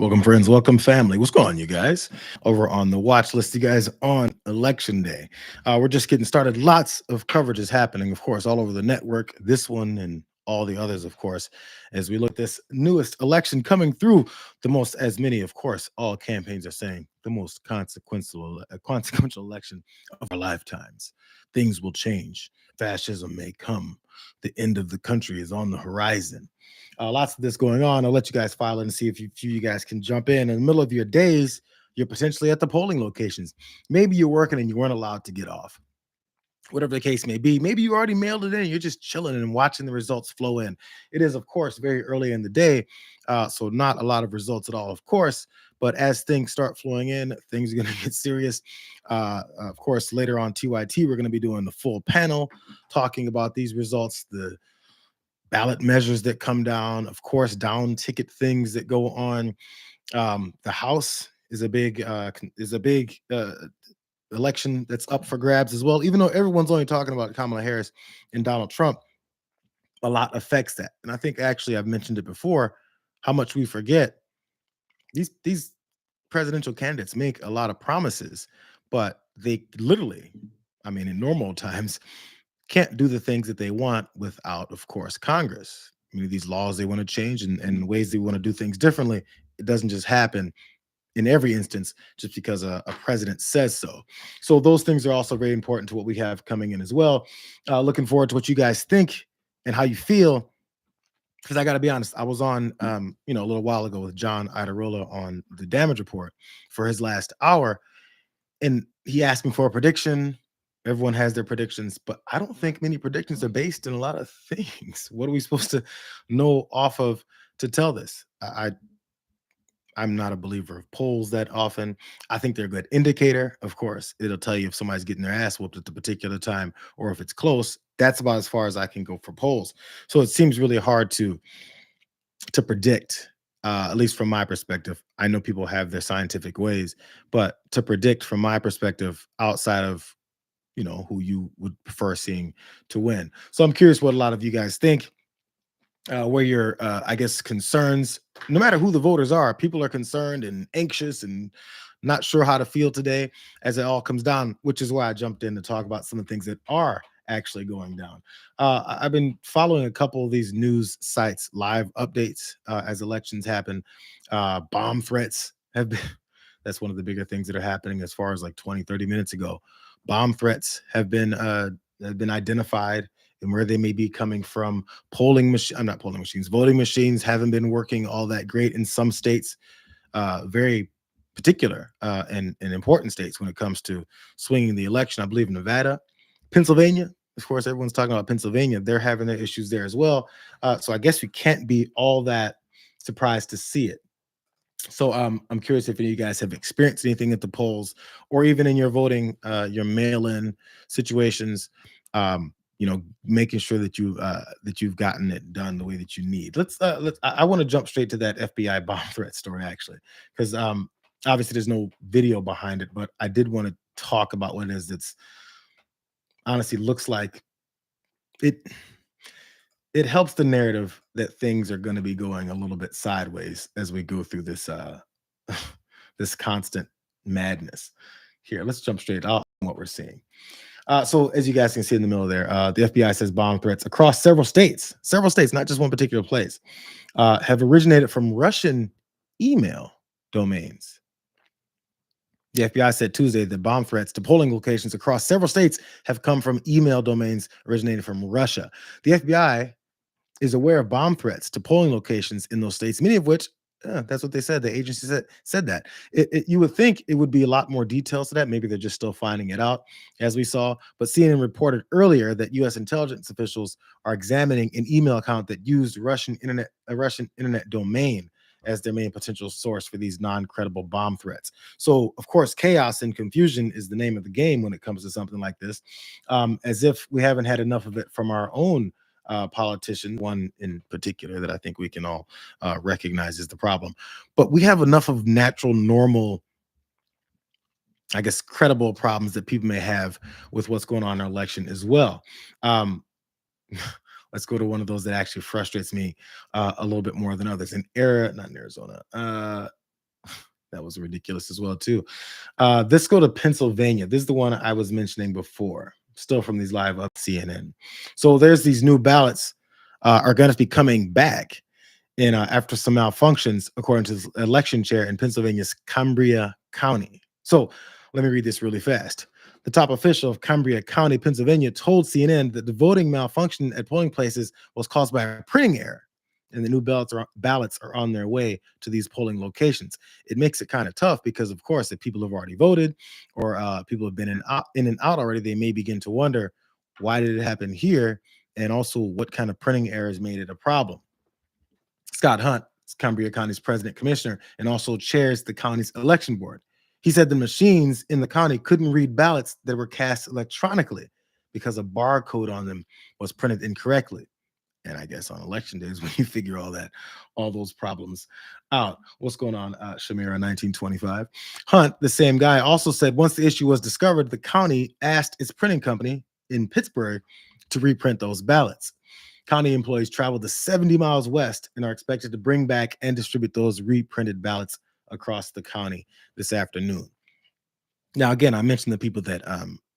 Welcome, friends. Welcome, family. What's going on, you guys? Over on the watch list, you guys, on election day. We're just getting started. Lots of coverage is happening, of course, all over the network. This one and all the others, of course, as we look this newest election coming through. The most, as many, of course, all campaigns are saying, the most consequential election of our lifetimes. Things will change. Fascism may come. The end of the country is on the horizon. Lots of this going on. I'll let you guys file in and see if you guys can jump in the middle of your days. You're potentially at the polling locations. Maybe you're working and you weren't allowed to get off. Whatever the case may be, maybe you already mailed it in. You're just chilling and watching the results flow in. It is, of course, very early in the day, so not a lot of results at all, of course. But as things start flowing in, things are going to get serious. Of course, later on TYT, we're going to be doing the full panel talking about these results, the ballot measures that come down, of course, down ticket things that go on. The House is a big election that's up for grabs as well. Even though everyone's only talking about Kamala Harris and Donald Trump, a lot affects that. And I think actually I've mentioned it before, how much we forget these presidential candidates make a lot of promises, but they literally, I mean, in normal times, can't do the things that they want without, of course, Congress. I mean, these laws they want to change and ways they want to do things differently. It doesn't just happen in every instance just because a president says so. So those things are also very important to what we have coming in as well. Looking forward to what you guys think and how you feel. Because I got to be honest, I was on, a little while ago with John Idarola on the damage report for his last hour, and he asked me for a prediction. Everyone has their predictions, but I don't think many predictions are based in a lot of things. What are we supposed to know off of to tell this? I'm not a believer of polls that often. I think they're a good indicator. Of course, it'll tell you if somebody's getting their ass whooped at the particular time or if it's close. That's about as far as I can go for polls. So it seems really hard to predict, at least from my perspective. I know people have their scientific ways, but to predict from my perspective, outside of who you would prefer seeing to win. So I'm curious what a lot of you guys think. Where your, I guess, concerns, no matter who the voters are, people are concerned and anxious and not sure how to feel today as it all comes down, which is why I jumped in to talk about some of the things that are actually going down. I've been following a couple of these news sites, live updates as elections happen. Bomb threats have been, that's one of the bigger things that are happening as far as like 20, 30 minutes ago. Bomb threats have been identified and where they may be coming from. Not polling machines, voting machines haven't been working all that great in some states, very particular and important states when it comes to swinging the election. I believe Nevada, Pennsylvania. Of course, everyone's talking about Pennsylvania. They're having their issues there as well. So I guess we can't be all that surprised to see it. So I'm curious if any of you guys have experienced anything at the polls or even in your voting, your mail-in situations. Making sure that you've gotten it done the way that you need. I want to jump straight to that FBI bomb threat story actually, because obviously there's no video behind it, but I did want to talk about what it is that's honestly looks like it. It helps the narrative that things are going to be going a little bit sideways as we go through this this constant madness. Here, let's jump straight out on what we're seeing. So as you guys can see in the middle there, the FBI says bomb threats across several states, not just one particular place, have originated from Russian email domains. The FBI said Tuesday that bomb threats to polling locations across several states have come from email domains originated from Russia. The FBI is aware of bomb threats to polling locations in those states, many of which, that's what they said. The agency said that. You would think it would be a lot more details to that. Maybe they're just still finding it out, as we saw. But CNN reported earlier that U.S. intelligence officials are examining an email account that used a Russian internet domain as their main potential source for these non-credible bomb threats. So, of course, chaos and confusion is the name of the game when it comes to something like this, as if we haven't had enough of it from our own politician, one in particular that I think we can all recognize is the problem. But we have enough of natural, normal, I guess, credible problems that people may have with what's going on in our election as well. Um, let's go to one of those that actually frustrates me a little bit more than others. Not in Arizona. That was ridiculous as well too. Let's go to Pennsylvania. This is the one I was mentioning before, still from these live up CNN. So there's these new ballots are going to be coming back in after some malfunctions, according to the election chair in Pennsylvania's Cambria County. So let me read this really fast. The top official of Cambria County, Pennsylvania, told CNN that the voting malfunction at polling places was caused by a printing error, and the new ballots are on their way to these polling locations. It makes it kind of tough because, of course, if people have already voted or people have been in and out already, they may begin to wonder why did it happen here, and also what kind of printing errors made it a problem. Scott Hunt is Cambria County's president commissioner and also chairs the county's election board. He said the machines in the county couldn't read ballots that were cast electronically because a barcode on them was printed incorrectly. And I guess on election days, when you figure all those problems out. What's going on, Shamira 1925? Hunt, the same guy, also said once the issue was discovered, the county asked its printing company in Pittsburgh to reprint those ballots. County employees traveled to 70 miles west and are expected to bring back and distribute those reprinted ballots across the county this afternoon. Now, again, I mentioned the people that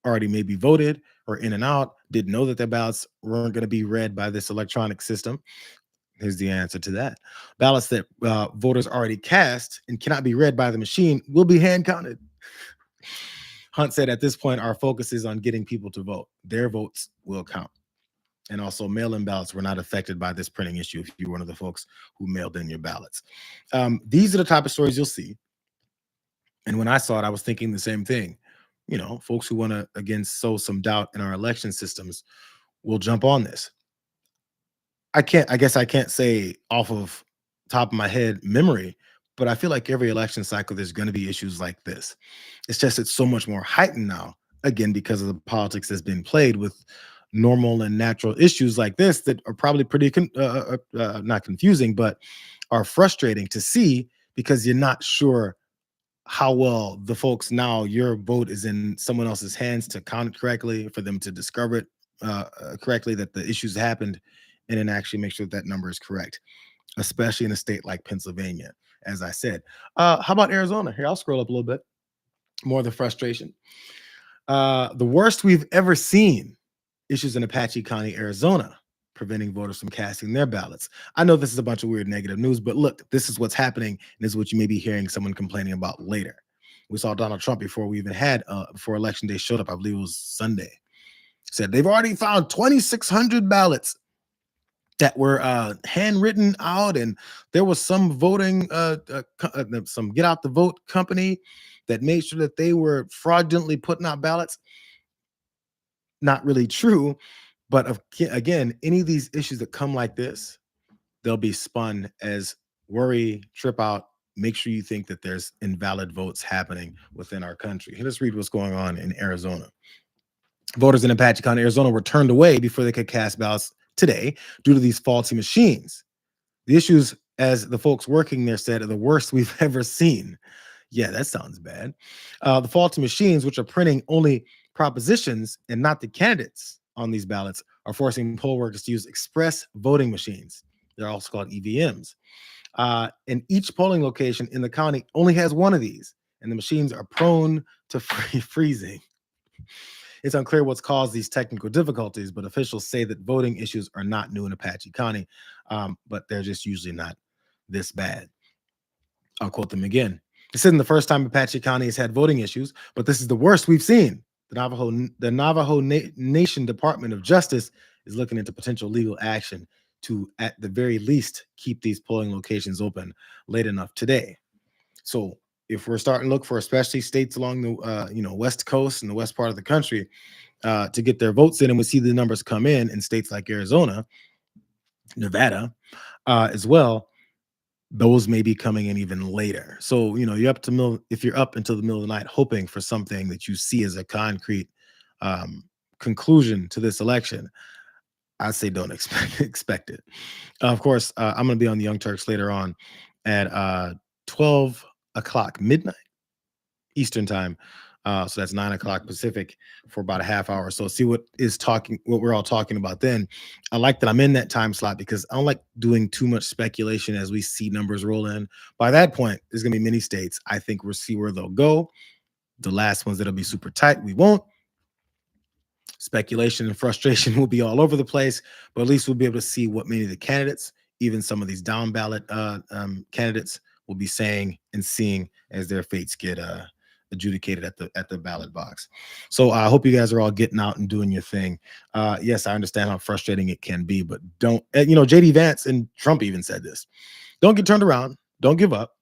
already maybe voted or in and out, didn't know that their ballots weren't going to be read by this electronic system. Here's the answer to that. Ballots that voters already cast and cannot be read by the machine will be hand counted. Hunt said at this point, our focus is on getting people to vote. Their votes will count. And also, mail-in ballots were not affected by this printing issue if you're one of the folks who mailed in your ballots. These are the type of stories you'll see. And when I saw it, I was thinking the same thing. You know, folks who want to, again, sow some doubt in our election systems will jump on this. I guess I can't say off of top of my head memory, but I feel like every election cycle, there's going to be issues like this. It's just, it's so much more heightened now, again, because of the politics that's been played with normal and natural issues like this that are probably pretty, not confusing, but are frustrating to see because you're not sure how well the folks now your vote is in someone else's hands to count it correctly, for them to discover it correctly, that the issues happened, and then actually make sure that number is correct, especially in a state like Pennsylvania, as I said. How about Arizona? Here, I'll scroll up a little bit. More of the frustration. The worst we've ever seen, issues in Apache County, Arizona, preventing voters from casting their ballots. I know this is a bunch of weird negative news, but look, this is what's happening, and this is what you may be hearing someone complaining about later. We saw Donald Trump before we even had, before election day showed up, I believe it was Sunday, said they've already found 2,600 ballots that were handwritten out, and there was some voting, some get out the vote company that made sure that they were fraudulently putting out ballots. Not really true, but again, any of these issues that come like this, they'll be spun as worry, trip out. Make sure you think that there's invalid votes happening within our country. Let's read what's going on in Arizona. Voters in Apache County, Arizona were turned away before they could cast ballots today due to these faulty machines. The issues, as the folks working there said, are the worst we've ever seen. Yeah, that sounds bad. The faulty machines, which are printing only propositions and not the candidates on these ballots, are forcing poll workers to use express voting machines. They're also called EVMs. And each polling location in the county only has one of these, and the machines are prone to freezing. It's unclear what's caused these technical difficulties, but officials say that voting issues are not new in Apache County, but they're just usually not this bad. I'll quote them again. This isn't the first time Apache County has had voting issues, but this is the worst we've seen. The Navajo Nation Department of Justice is looking into potential legal action to, at the very least, keep these polling locations open late enough today. So if we're starting to look for, especially states along the West Coast and the west part of the country, to get their votes in, and we see the numbers come in states like Arizona, Nevada, as well, those may be coming in even later. So, if you're up until the middle of the night hoping for something that you see as a concrete conclusion to this election, I say don't expect it. Of course, I'm going to be on the Young Turks later on at 12 o'clock midnight Eastern time So that's 9 o'clock Pacific for about a half hour. So see what we're all talking about then. I like that I'm in that time slot because I don't like doing too much speculation as we see numbers roll in. By that point, there's gonna be many states. I think we'll see where they'll go. The last ones that'll be super tight, we won't. Speculation and frustration will be all over the place, but at least we'll be able to see what many of the candidates, even some of these down ballot candidates, will be saying and seeing as their fates get adjudicated at the ballot box. So I hope you guys are all getting out and doing your thing. Yes, I understand how frustrating it can be, but don't. JD Vance and Trump even said this: don't get turned around, don't give up.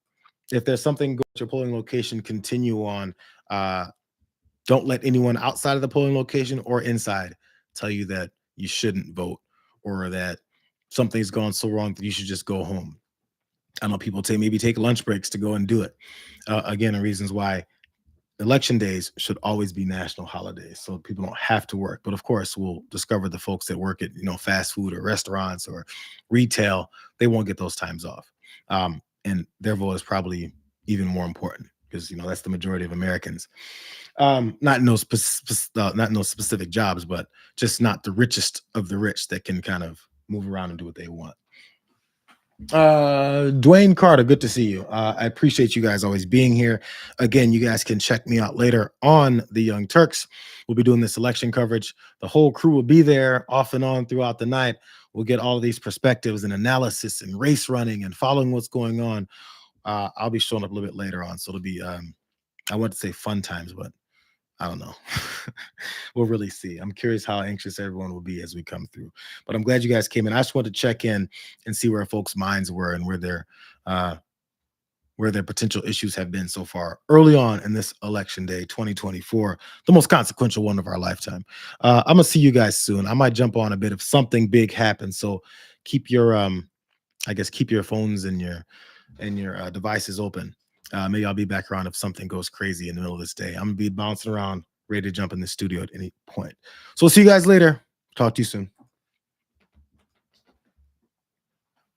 If there's something go at your polling location, continue on. Don't let anyone outside of the polling location or inside tell you that you shouldn't vote or that something's gone so wrong that you should just go home. I know people maybe take lunch breaks to go and do it. Again, the reasons why election days should always be national holidays so people don't have to work. But of course, we'll discover the folks that work at fast food or restaurants or retail, they won't get those times off. And their vote is probably even more important because that's the majority of Americans. Not in those specific jobs, but just not the richest of the rich that can kind of move around and do what they want. Dwayne Carter, good to see you. I appreciate you guys always being here. Again, you guys can check me out later on the Young Turks. We'll be doing this election coverage. The whole crew will be there off and on throughout the night. We'll get all of these perspectives and analysis and race running and following what's going on. I'll be showing up a little bit later on, so it'll be I want to say fun times, but I don't know. We'll really see. I'm curious how anxious everyone will be as we come through. But I'm glad you guys came in. I just wanted to check in and see where folks' minds were and where their potential issues have been so far early on in this election day 2024, the most consequential one of our lifetime. I'm gonna see you guys soon. I might jump on a bit if something big happens. So keep your keep your phones and your devices open. Maybe I'll be back around if something goes crazy in the middle of this day. I'm gonna be bouncing around, ready to jump in the studio at any point. So we'll see you guys later. Talk to you soon.